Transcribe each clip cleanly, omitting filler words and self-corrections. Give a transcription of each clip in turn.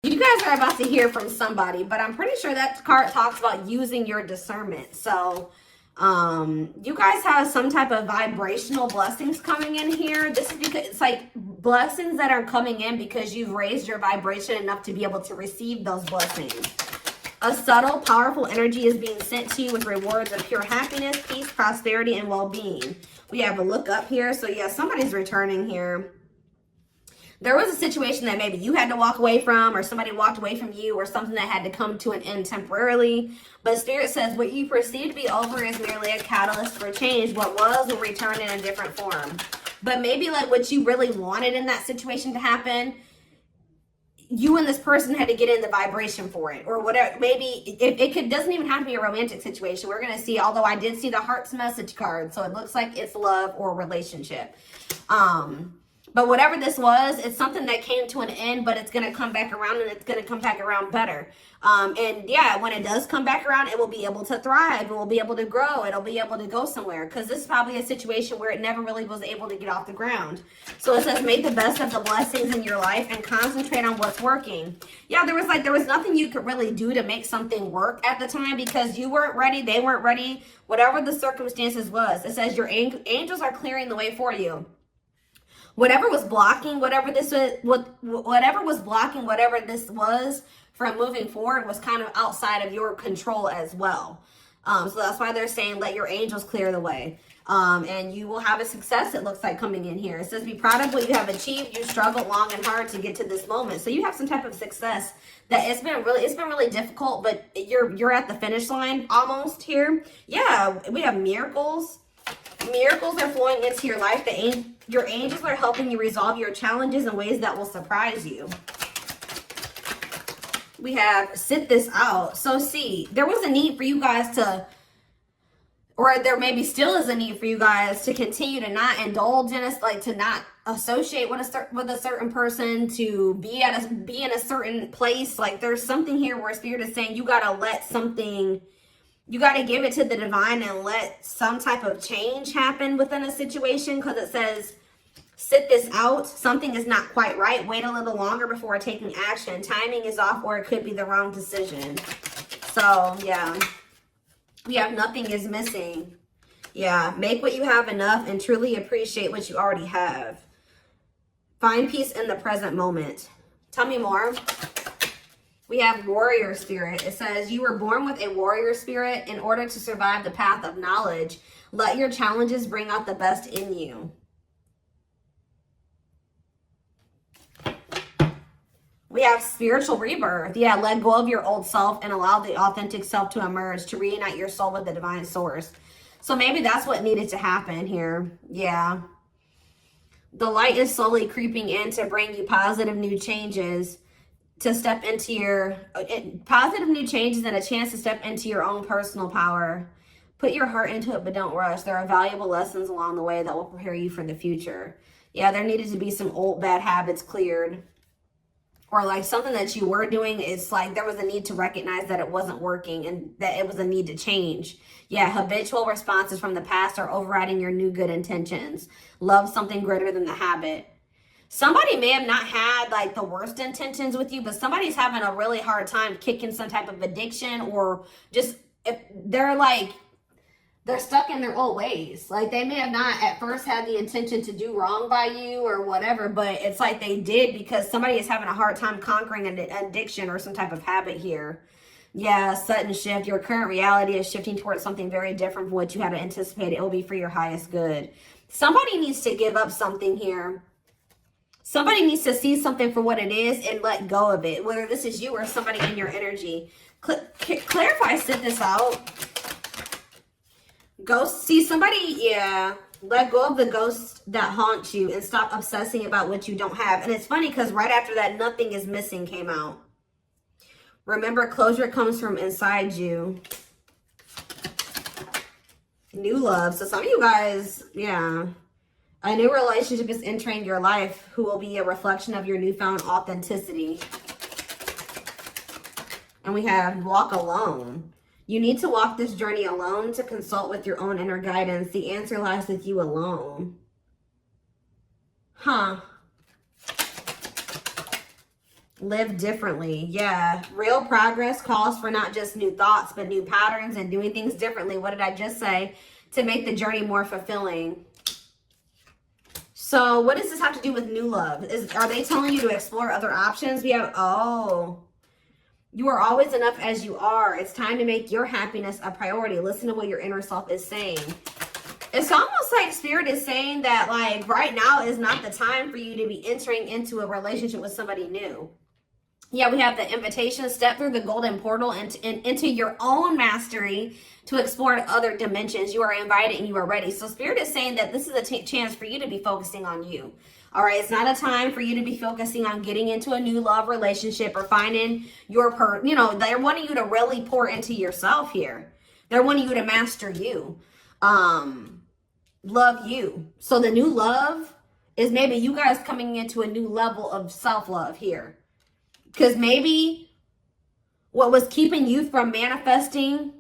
You guys are about to hear from somebody, but I'm pretty sure that card talks about using your discernment. So you guys have some type of vibrational blessings coming in here. This is because it's like blessings that are coming in because you've raised your vibration enough to be able to receive those blessings. A subtle, powerful energy is being sent to you with rewards of pure happiness, peace, prosperity, and well-being. We have a look up here. So yeah, somebody's returning here. There was a situation that maybe you had to walk away from, or somebody walked away from you, or something that had to come to an end temporarily. But Spirit says what you perceive to be over is merely a catalyst for change. What was will return in a different form. But maybe like what you really wanted in that situation to happen, you and this person had to get in the vibration for it, or whatever. Maybe it doesn't even have to be a romantic situation. We're going to see, although I did see the heart's message card, so it looks like it's love or relationship. But whatever this was, it's something that came to an end, but it's going to come back around, and it's going to come back around better. And yeah, when it does come back around, it will be able to thrive. It will be able to grow. It'll be able to go somewhere, because this is probably a situation where it never really was able to get off the ground. So it says, make the best of the blessings in your life and concentrate on what's working. Yeah, there was nothing you could really do to make something work at the time, because you weren't ready. They weren't ready. Whatever the circumstances was, it says your angels are clearing the way for you. Whatever was blocking, whatever this was from moving forward was kind of outside of your control as well. So that's why they're saying let your angels clear the way. And you will have a success, it looks like, coming in here. It says be proud of what you have achieved. You struggled long and hard to get to this moment. So you have some type of success that it's been really difficult, but you're at the finish line almost here. Yeah, we have miracles. Miracles are flowing into your life. Your angels are helping you resolve your challenges in ways that will surprise you. We have sit this out. So see, there was a need for you guys to, or there maybe still is a need for you guys to continue to not indulge in us, like to not associate with a certain person, to be in a certain place. Like there's something here where Spirit is saying you gotta let something. You got to give it to the divine and let some type of change happen within a situation, because it says, sit this out. Something is not quite right. Wait a little longer before taking action. Timing is off, or it could be the wrong decision. So, yeah. We have nothing is missing. Yeah. Make what you have enough and truly appreciate what you already have. Find peace in the present moment. Tell me more. We have warrior spirit. It says you were born with a warrior spirit in order to survive the path of knowledge. Let your challenges bring out the best in you. We have spiritual rebirth. Yeah, let go of your old self and allow the authentic self to emerge, to reunite your soul with the divine source. So maybe that's what needed to happen here. Yeah. The light is slowly creeping in to bring you positive new changes, to step into your positive new changes and a chance to step into your own personal power. Put your heart into it, but don't rush. There are valuable lessons along the way that will prepare you for the future. Yeah, there needed to be some old bad habits cleared, or like something that you were doing. It's like there was a need to recognize that it wasn't working and that it was a need to change. Yeah, habitual responses from the past are overriding your new good intentions. Love something greater than the habit. Somebody may have not had like the worst intentions with you, but somebody's having a really hard time kicking some type of addiction, or just if they're stuck in their old ways. Like they may have not at first had the intention to do wrong by you or whatever, but it's like they did because somebody is having a hard time conquering an addiction or some type of habit here. Yeah, sudden shift. Your current reality is shifting towards something very different from what you had anticipated. It will be for your highest good. Somebody needs to give up something here. Somebody needs to see something for what it is and let go of it, whether this is you or somebody in your energy. Clarify, sit this out. Ghost, see somebody, yeah. Let go of the ghost that haunts you and stop obsessing about what you don't have. And it's funny because right after that, nothing is missing came out. Remember, closure comes from inside you. New love. So some of you guys, yeah. A new relationship is entering your life who will be a reflection of your newfound authenticity. And we have walk alone. You need to walk this journey alone to consult with your own inner guidance. The answer lies with you alone. Huh. Live differently. Yeah. Real progress calls for not just new thoughts, but new patterns and doing things differently. What did I just say? To make the journey more fulfilling. So what does this have to do with new love? Are they telling you to explore other options? We have, oh, you are always enough as you are. It's time to make your happiness a priority. Listen to what your inner self is saying. It's almost like Spirit is saying that, like, right now is not the time for you to be entering into a relationship with somebody new. Yeah, we have the invitation, step through the golden portal into your own mastery to explore other dimensions. You are invited and you are ready. So Spirit is saying that this is a chance for you to be focusing on you. All right, it's not a time for you to be focusing on getting into a new love relationship or finding your you know, they're wanting you to really pour into yourself here. They're wanting you to master you. Love you. So the new love is maybe you guys coming into a new level of self-love here. Because maybe what was keeping you from manifesting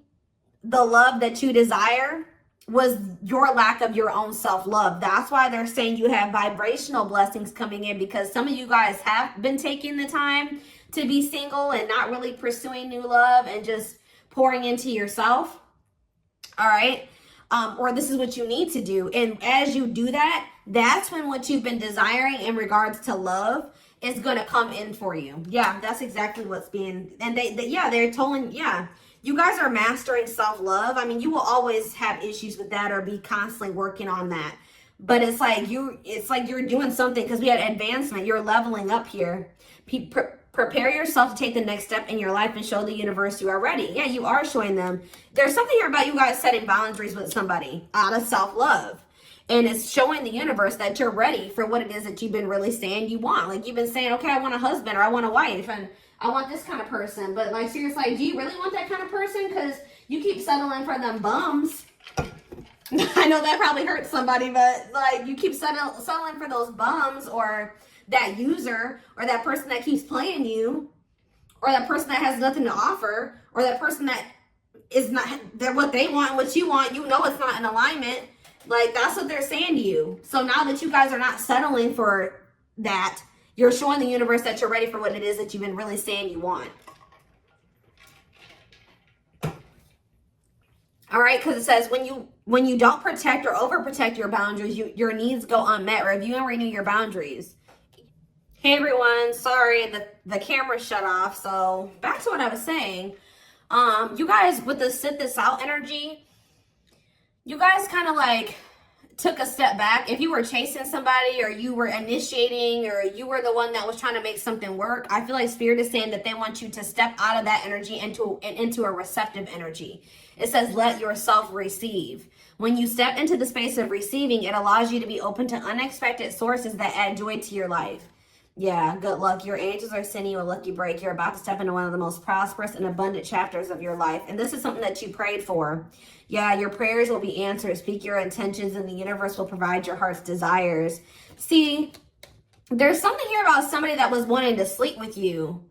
the love that you desire was your lack of your own self-love. That's why they're saying you have vibrational blessings coming in, because some of you guys have been taking the time to be single and not really pursuing new love and just pouring into yourself. All right. Or this is what you need to do. And as you do that, that's when what you've been desiring in regards to love is going to come in for you. Yeah, that's exactly what's being, and they're telling, you guys are mastering self-love. I mean, you will always have issues with that or be constantly working on that. But it's like you're doing something, because we had advancement. You're leveling up here. Prepare yourself to take the next step in your life and show the universe you are ready. Yeah, you are showing them. There's something here about you guys setting boundaries with somebody out of self-love. And it's showing the universe that you're ready for what it is that you've been really saying you want. Like, you've been saying, okay, I want a husband, or I want a wife, and I want this kind of person. But, like, seriously, do you really want that kind of person? Because you keep settling for them bums. I know that probably hurts somebody, but, like, you keep settling for those bums, or that user, or that person that keeps playing you, or that person that has nothing to offer, or that person that is not, they're what they want, what you want, you know it's not in alignment. Like, that's what they're saying to you. So now that you guys are not settling for that, you're showing the universe that you're ready for what it is that you've been really saying you want. All right, because it says when you don't protect or overprotect your boundaries, your needs go unmet. Review and renew your boundaries. Hey everyone, sorry the camera shut off. So back to what I was saying. You guys, with the sit this out energy, you guys kind of like took a step back. If you were chasing somebody, or you were initiating, or you were the one that was trying to make something work, I feel like Spirit is saying that they want you to step out of that energy into a receptive energy. It says, let yourself receive. When you step into the space of receiving, it allows you to be open to unexpected sources that add joy to your life. Yeah, good luck. Your angels are sending you a lucky break. You're about to step into one of the most prosperous and abundant chapters of your life. And this is something that you prayed for. Yeah, your prayers will be answered. Speak your intentions and the universe will provide your heart's desires. See, there's something here about somebody that was wanting to sleep with you.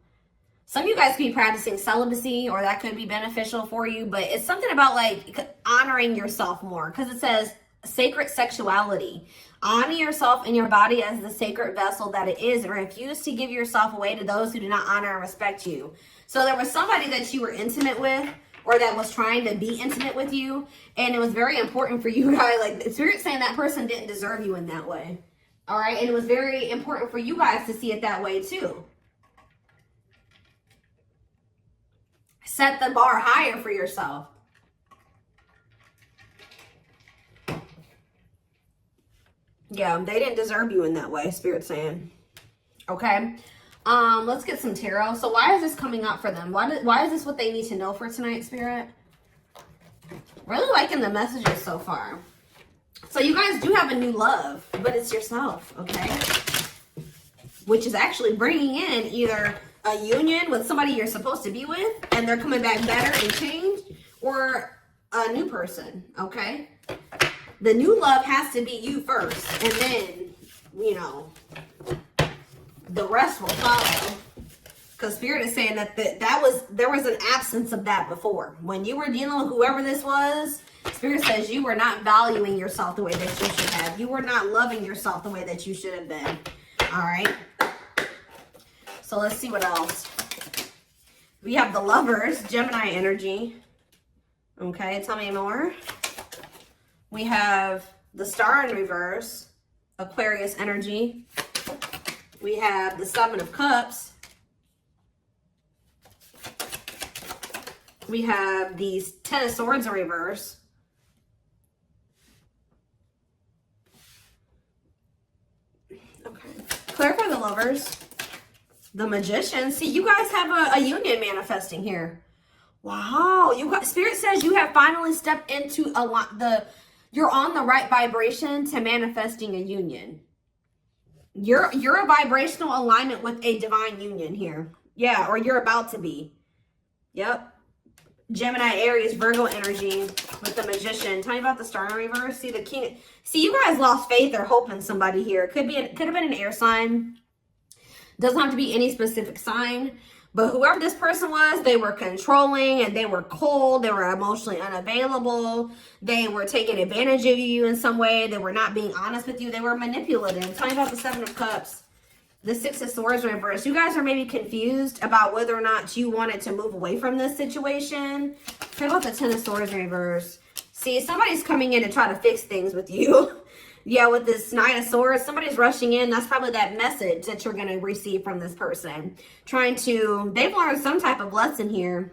Some of you guys could be practicing celibacy, or that could be beneficial for you. But it's something about like honoring yourself more, because it says sacred sexuality. Honor yourself and your body as the sacred vessel that it is, and refuse to give yourself away to those who do not honor and respect you. So there was somebody that you were intimate with, or that was trying to be intimate with you, and it was very important for you guys. Like, the Spirit's saying that person didn't deserve you in that way. All right, and it was very important for you guys to see it that way too. Set the bar higher for yourself. Yeah, they didn't deserve you in that way, Spirit's saying. Okay. Let's get some tarot. So why is this coming up for them? Why is this what they need to know for tonight, Spirit? Really liking the messages so far. So you guys do have a new love, but it's yourself, okay? Which is actually bringing in either a union with somebody you're supposed to be with, and they're coming back better and changed, or a new person, okay? The new love has to be you first, and then, you know, the rest will follow. Because Spirit is saying that there was an absence of that before. When you were dealing with whoever this was, Spirit says you were not valuing yourself the way that you should have. You were not loving yourself the way that you should have been. All right? So let's see what else. We have the Lovers, Gemini energy. Okay, tell me more. We have the Star in reverse, Aquarius energy. We have the Seven of Cups. We have these Ten of Swords in reverse. Okay. Clarify the Lovers. The Magician. See, you guys have a union manifesting here. Wow. You got, Spirit says you have finally stepped into you're on the right vibration to manifesting a union. You're a vibrational alignment with a divine union here. Yeah, or you're about to be. Yep. Gemini, Aries, Virgo energy with the Magician. Tell me about the Star in reverse. See the King. See, you guys lost faith or hope in somebody here. Could have been an air sign. Doesn't have to be any specific sign. But whoever this person was, they were controlling and they were cold. They were emotionally unavailable. They were taking advantage of you in some way. They were not being honest with you. They were manipulative. Tell me about the Seven of Cups. The Six of Swords reverse. You guys are maybe confused about whether or not you wanted to move away from this situation. Tell me about the Ten of Swords reverse. See, somebody's coming in to try to fix things with you. Yeah, with this Nine of Swords, somebody's rushing in. That's probably that message that you're going to receive from this person. They've learned some type of lesson here.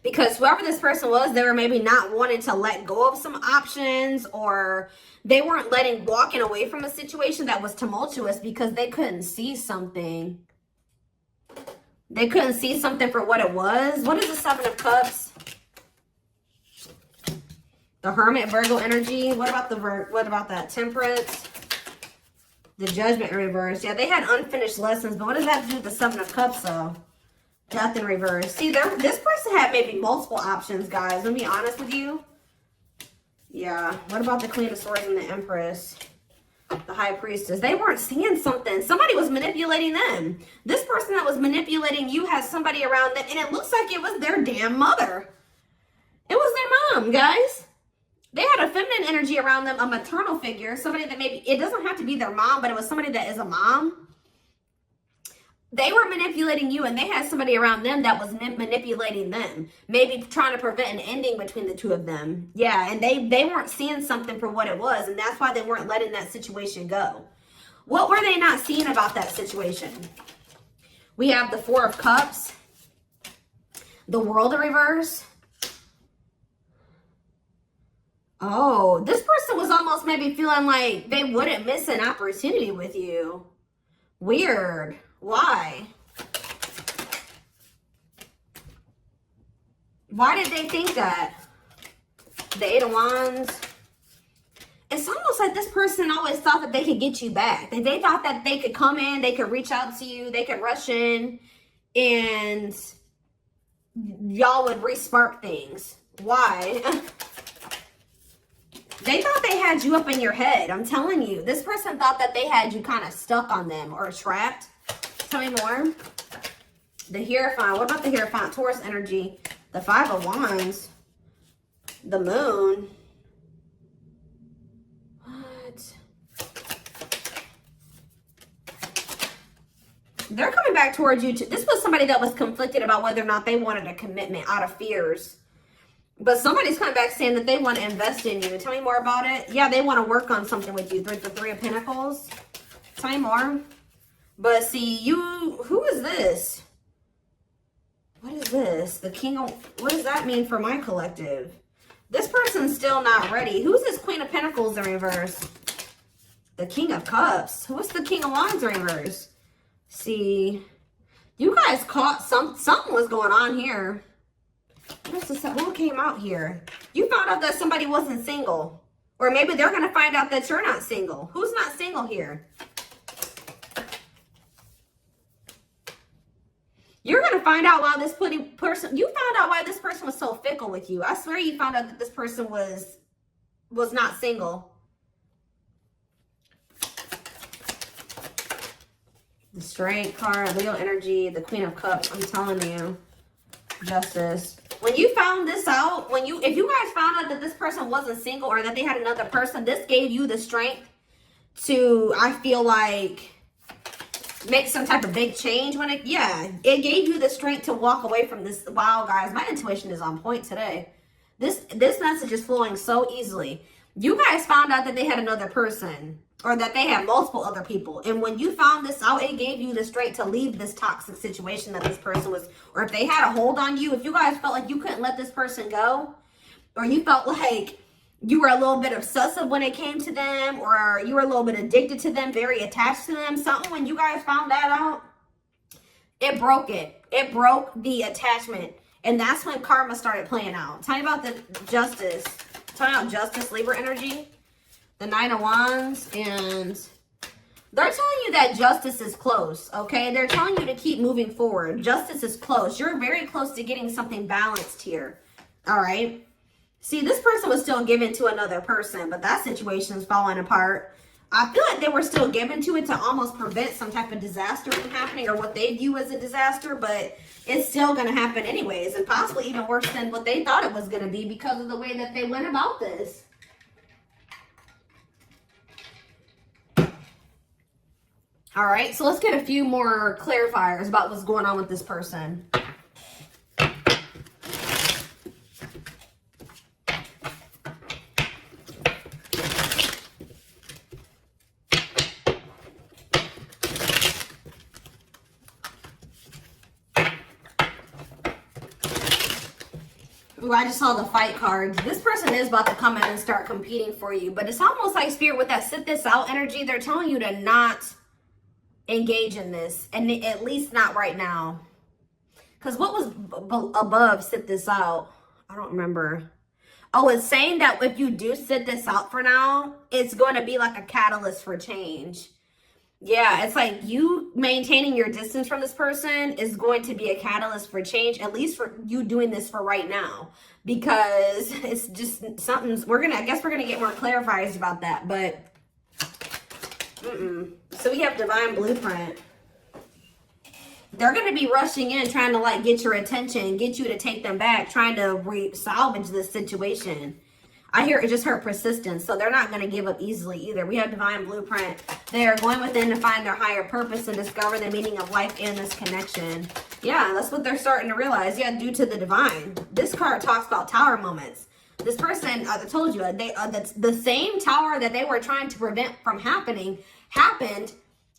Because whoever this person was, they were maybe not wanting to let go of some options, or they weren't walking away from a situation that was tumultuous because they couldn't see something. They couldn't see something for what it was. What is the Seven of Cups? The Hermit, Virgo energy. What about that Temperance? The Judgment in reverse. Yeah, they had unfinished lessons, but what does that have to do with the Seven of Cups, though? Death in reverse. See, this person had maybe multiple options, guys. Let me be honest with you. Yeah. What about the Queen of Swords and the Empress? The High Priestess. They weren't seeing something. Somebody was manipulating them. This person that was manipulating you has somebody around them, and it looks like it was their damn mother. It was their mom, guys. They had a feminine energy around them, a maternal figure, somebody that maybe, it doesn't have to be their mom, but it was somebody that is a mom. They were manipulating you, and they had somebody around them that was manipulating them. Maybe trying to prevent an ending between the two of them. Yeah, and they weren't seeing something for what it was, and that's why they weren't letting that situation go. What were they not seeing about that situation? We have the Four of Cups. The World in reverse. Oh, this person was almost maybe feeling like they wouldn't miss an opportunity with you. Weird. Why? Why did they think that? The Eight of Wands. It's almost like this person always thought that they could get you back. They thought that they could come in, they could reach out to you, they could rush in, and y'all would re-spark things. Why? They thought they had you up in your head. I'm telling you. This person thought that they had you kind of stuck on them or trapped. Tell me more. The Hierophant. What about the Hierophant? Taurus energy. The Five of Wands. The Moon. What? They're coming back towards you too. This was somebody that was conflicted about whether or not they wanted a commitment out of fears. But somebody's coming back saying that they want to invest in you. Tell me more about it. Yeah, they want to work on something with you. The Three of Pentacles. Tell me more. But see, who is this? What is this? The King of, what does that mean for my collective? This person's still not ready. Who's this Queen of Pentacles in reverse? The King of Cups. Who's the King of Wands in reverse? See, you guys caught something was going on here. What came out here? You found out that somebody wasn't single. Or maybe they're going to find out that you're not single. Who's not single here? You're going to find out why this person... You found out why this person was so fickle with you. I swear you found out that this person was not single. The Strength card, Leo energy, the Queen of Cups. I'm telling you. Justice. When you found this out, if you guys found out that this person wasn't single or that they had another person, this gave you the strength to, I feel like, make some type of big change when it gave you the strength to walk away from this. Wow, guys, my intuition is on point today. This message is flowing so easily. You guys found out that they had another person, or that they had multiple other people, and when you found this out, it gave you the strength to leave this toxic situation that this person was, or if they had a hold on you, if you guys felt like you couldn't let this person go, or you felt like you were a little bit obsessive when it came to them, or you were a little bit addicted to them, very attached to them, something, when you guys found that out, it broke it. It broke the attachment. And that's when karma started playing out. Tell me about the justice. Tell me about justice, Libra energy. The 9 of Wands. And they're telling you that justice is close, okay? They're telling you to keep moving forward. Justice is close. You're very close to getting something balanced here, all right? See, this person was still given to another person, but that situation is falling apart. I feel like they were still given to it to almost prevent some type of disaster from happening, or what they view as a disaster, but it's still going to happen anyways, and possibly even worse than what they thought it was going to be because of the way that they went about this. All right, so let's get a few more clarifiers about what's going on with this person. Ooh, I just saw the fight card. This person is about to come in and start competing for you, but it's almost like Spirit with that sit this out energy. They're telling you to not engage in this, and at least not right now. Because what was above sit this out? I don't remember. Oh, it's saying that if you do sit this out for now, it's going to be like a catalyst for change. Yeah, it's like you maintaining your distance from this person is going to be a catalyst for change, at least for you doing this for right now, because it's just something's, I guess we're going to get more clarifiers about that, but, So we have Divine Blueprint. They're going to be rushing in, trying to like get your attention, get you to take them back, trying to salvage this situation. I hear it just hurt persistence, so they're not going to give up easily either. We have Divine Blueprint. They are going within to find their higher purpose and discover the meaning of life in this connection. Yeah, that's what they're starting to realize. Yeah, due to the divine. This card talks about tower moments. This person, I told you, that's the same tower that they were trying to prevent from happening happened,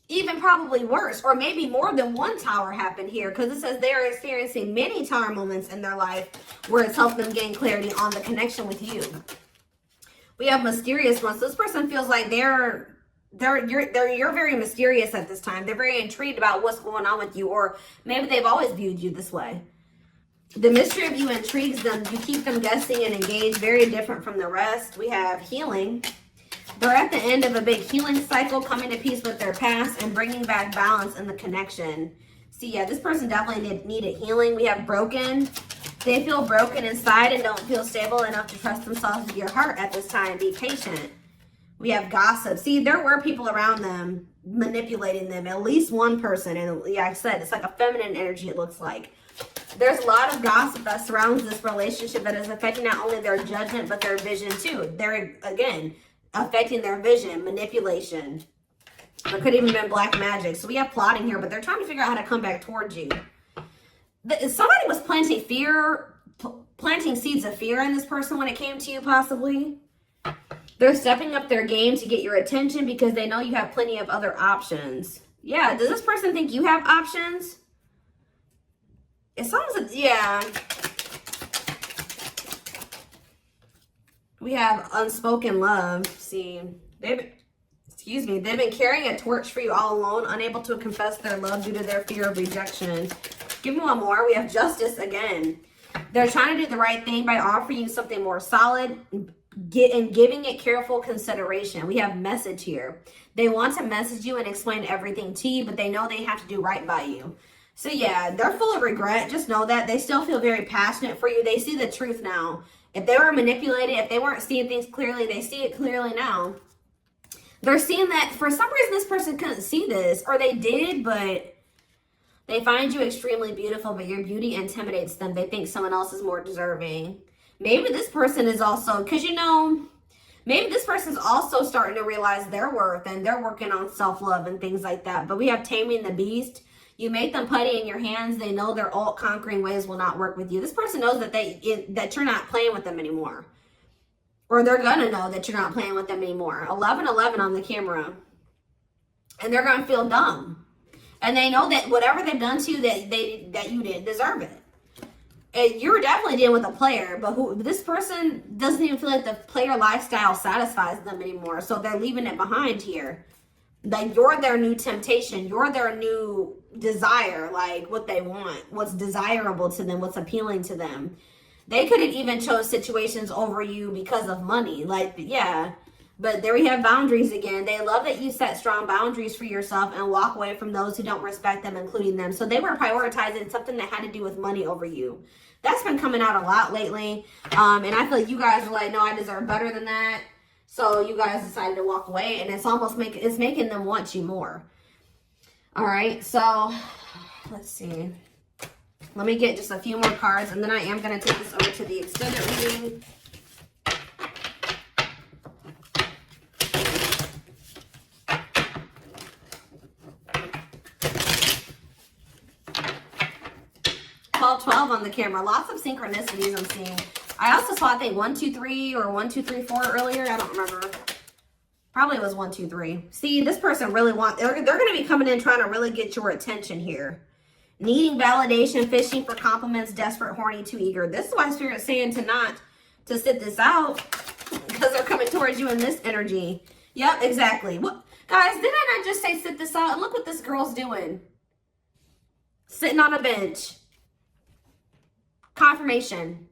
even probably worse, or maybe more than one tower happened here, because it says they are experiencing many tower moments in their life where it's helped them gain clarity on the connection with you. We have mysterious ones. So this person feels like you're very mysterious at this time. They're very intrigued about what's going on with you, or maybe they've always viewed you this way. The mystery of you intrigues them. You keep them guessing and engaged, very different from the rest. We have healing. They're at the end of a big healing cycle, coming to peace with their past and bringing back balance in the connection. See, yeah, this person definitely needed healing. We have broken. They feel broken inside and don't feel stable enough to trust themselves with your heart at this time. Be patient. We have gossip. See, there were people around them manipulating them, at least one person. And yeah, I said, it's like a feminine energy, it looks like. There's a lot of gossip that surrounds this relationship that is affecting not only their judgment, but their vision too. They're, again, affecting their vision, manipulation. There could even been black magic. So we have plotting here, but they're trying to figure out how to come back towards you. Somebody was planting seeds of fear in this person when it came to you, possibly. They're stepping up their game to get your attention because they know you have plenty of other options. Yeah, does this person think you have options? It sounds like, yeah. We have unspoken love. See, they've been carrying a torch for you all alone, unable to confess their love due to their fear of rejection. Give me one more. We have justice again. They're trying to do the right thing by offering you something more solid and giving it careful consideration. We have message here. They want to message you and explain everything to you, but they know they have to do right by you. So yeah, they're full of regret. Just know that they still feel very passionate for you. They see the truth now. If they were manipulated, if they weren't seeing things clearly, they see it clearly now. They're seeing that for some reason this person couldn't see this, or they did, but they find you extremely beautiful, but your beauty intimidates them. They think someone else is more deserving. Maybe this person is also, because you know, Maybe this person's also starting to realize their worth and they're working on self-love and things like that. But we have taming the beast. You make them putty in your hands. They know their alt conquering ways will not work with you. This person knows that that you're not playing with them anymore. Or they're going to know that you're not playing with them anymore. 1111 on the camera. And they're going to feel dumb. And they know that whatever they've done to you, that you didn't deserve it. And you're definitely dealing with a player, but this person doesn't even feel like the player lifestyle satisfies them anymore. So they're leaving it behind here. Like, you're their new temptation. You're their new desire, like what they want, what's desirable to them, what's appealing to them. They could have even chose situations over you because of money. Like, yeah. But there we have boundaries again. They love that you set strong boundaries for yourself and walk away from those who don't respect them, including them. So they were prioritizing something that had to do with money over you. That's been coming out a lot lately. And I feel like you guys are like, no, I deserve better than that. So you guys decided to walk away, and it's almost making them want you more. All right, so let's see. Let me get just a few more cards, and then I am going to take this over to the extended reading. $12 on the camera. Lots of synchronicities I'm seeing. I also saw, I think, 1, 2, 3 or 1, 2, 3, 4 earlier. I don't remember. Probably it was 1, 2, 3. See, this person really they're going to be coming in trying to really get your attention here. Needing validation, fishing for compliments, desperate, horny, too eager. This is why Spirit's saying to sit this out, because they're coming towards you in this energy. Yep, exactly. What, guys, did I not just say sit this out? And look what this girl's doing. Sitting on a bench. Confirmation.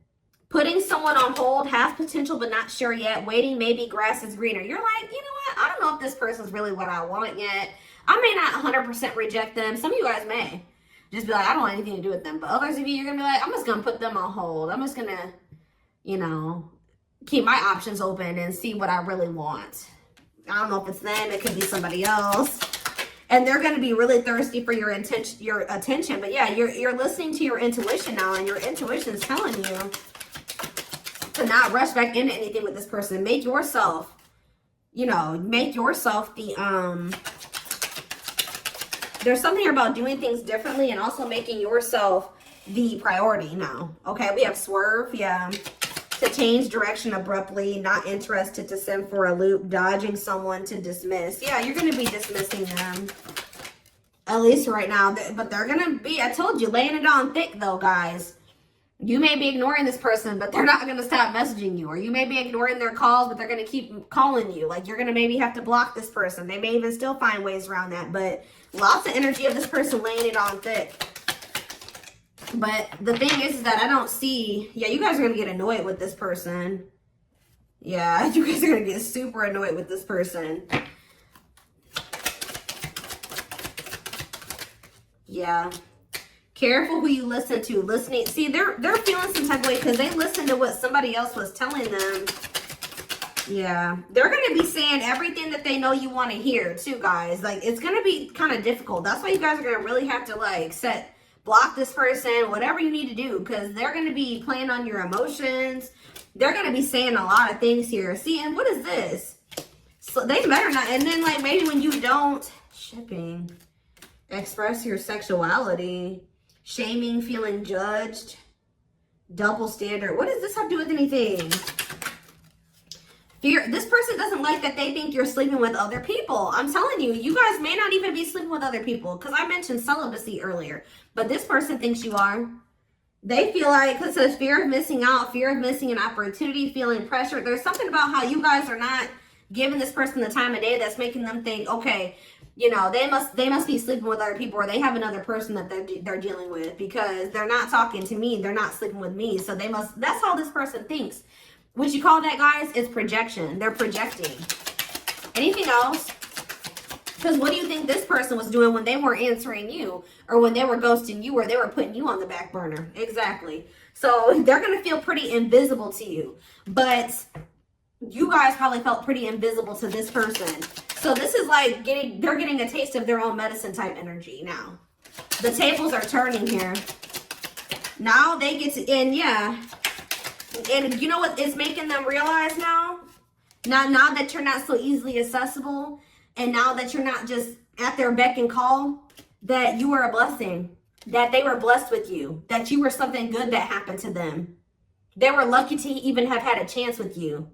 Putting someone on hold, has potential but not sure yet. Waiting, maybe grass is greener. You're like, you know what? I don't know if this person's really what I want yet. I may not 100% reject them. Some of you guys may just be like, I don't want anything to do with them. But others of you, you're going to be like, I'm just going to put them on hold. I'm just going to, you know, keep my options open and see what I really want. I don't know if it's them. It could be somebody else. And they're going to be really thirsty for your attention. But yeah, you're listening to your intuition now, and your intuition is telling you to not rush back into anything with this person. Make yourself, you know, make yourself the, there's something about doing things differently and also making yourself the priority now. Okay, we have swerve, yeah. To change direction abruptly, not interested, to send for a loop, dodging someone, to dismiss. Yeah, you're going to be dismissing them. At least right now. But they're going to be, I told you, laying it on thick though, guys. You may be ignoring this person, but they're not going to stop messaging you. Or you may be ignoring their calls, but they're going to keep calling you. Like, you're going to maybe have to block this person. They may even still find ways around that. But lots of energy of this person laying it on thick. But the thing is that I don't see... Yeah, you guys are going to get annoyed with this person. Yeah, you guys are going to get super annoyed with this person. Yeah. Careful who you listen to. Listening. See, they're feeling some type of way because they listened to what somebody else was telling them. Yeah. They're going to be saying everything that they know you want to hear, too, guys. Like, it's going to be kind of difficult. That's why you guys are going to really have to, like, block this person, whatever you need to do, because they're going to be playing on your emotions. They're going to be saying a lot of things here. See, and what is this? So they better not. And then, like, maybe when you don't, shipping, express your sexuality, shaming, feeling judged, double standard. What does this have to do with anything? Fear. This person doesn't like that they think you're sleeping with other people. I'm telling you, you guys may not even be sleeping with other people, because I mentioned celibacy earlier. But this person thinks you are. They feel like, because it says fear of missing out, fear of missing an opportunity, feeling pressure. There's something about how you guys are not giving this person the time of day that's making them think, okay, you know, they must be sleeping with other people, or they have another person that they're dealing with, because they're not talking to me. They're not sleeping with me. So they must, that's how this person thinks. What you call that, guys, is projection. They're projecting. Anything else? Because what do you think this person was doing when they weren't answering you, or when they were ghosting you, or they were putting you on the back burner? Exactly. So they're going to feel pretty invisible to you. But you guys probably felt pretty invisible to this person. So this is like they're getting a taste of their own medicine type energy now. The tables are turning here. Now they get to, and yeah. And you know what it's making them realize now? Now that you're not so easily accessible, and now that you're not just at their beck and call, that you are a blessing, that they were blessed with you, that you were something good that happened to them. They were lucky to even have had a chance with you.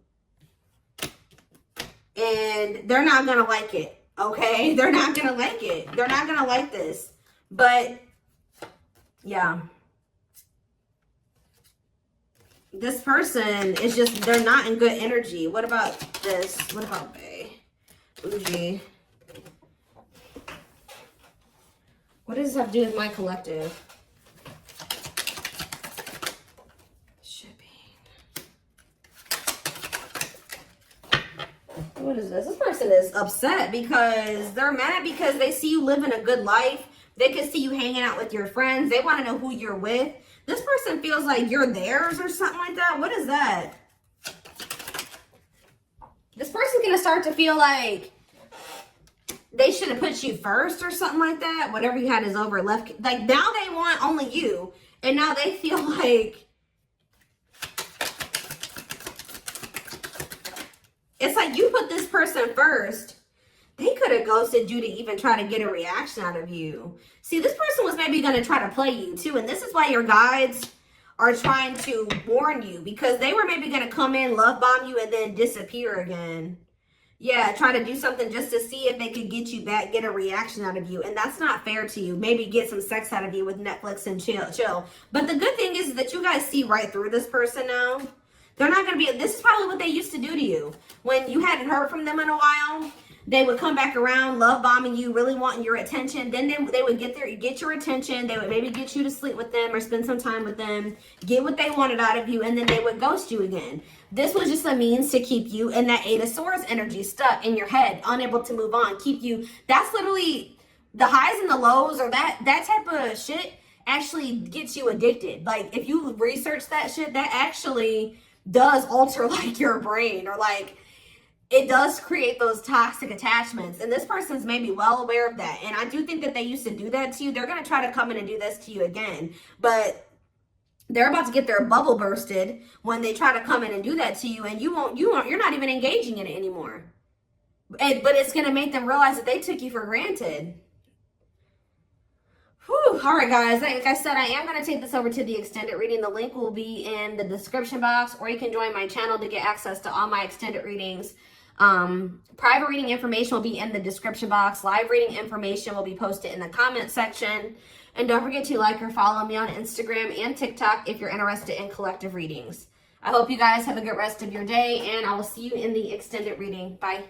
And they're not going to like it, okay? They're not going to like it. They're not going to like this. But, yeah. This person is just, they're not in good energy. What about this? What about Bay? Uji. What does this have to do with my collective? Shipping. What is this? This person is upset because they're mad because they see you living a good life. They can see you hanging out with your friends. They want to know who you're with. This person feels like you're theirs or something like that. What is that? This person's going to start to feel like they should have put you first or something like that. Whatever you had is over. Left. Like, now they want only you. And now they feel like it's like you put this person first. They could have ghosted you to even try to get a reaction out of you. See, this person was maybe going to try to play you too. And this is why your guides are trying to warn you. Because they were maybe going to come in, love bomb you, and then disappear again. Yeah, try to do something just to see if they could get you back, get a reaction out of you. And that's not fair to you. Maybe get some sex out of you with Netflix and chill. But the good thing is that you guys see right through this person now. They're not going to be, this is probably what they used to do to you. When you hadn't heard from them in a while, they would come back around, love bombing you, really wanting your attention. Then they would get your attention. They would maybe get you to sleep with them or spend some time with them, get what they wanted out of you, and then they would ghost you again. This was just a means to keep you in that Eight of Swords energy, stuck in your head, unable to move on, keep you. That's literally the highs and the lows, or that type of shit actually gets you addicted. Like, if you research that shit, that actually does alter like your brain, or like it does create those toxic attachments. And this person's maybe well aware of that. And I do think that they used to do that to you. They're going to try to come in and do this to you again. But they're about to get their bubble bursted when they try to come in and do that to you. And you're not even engaging in it anymore. But it's going to make them realize that they took you for granted. Whew. All right, guys. Like I said, I am going to take this over to the extended reading. The link will be in the description box, or you can join my channel to get access to all my extended readings. Private reading information will be in the description box. Live reading information will be posted in the comment section. And don't forget to like or follow me on Instagram and TikTok if you're interested in collective readings. I hope you guys have a good rest of your day, and I will see you in the extended reading. Bye.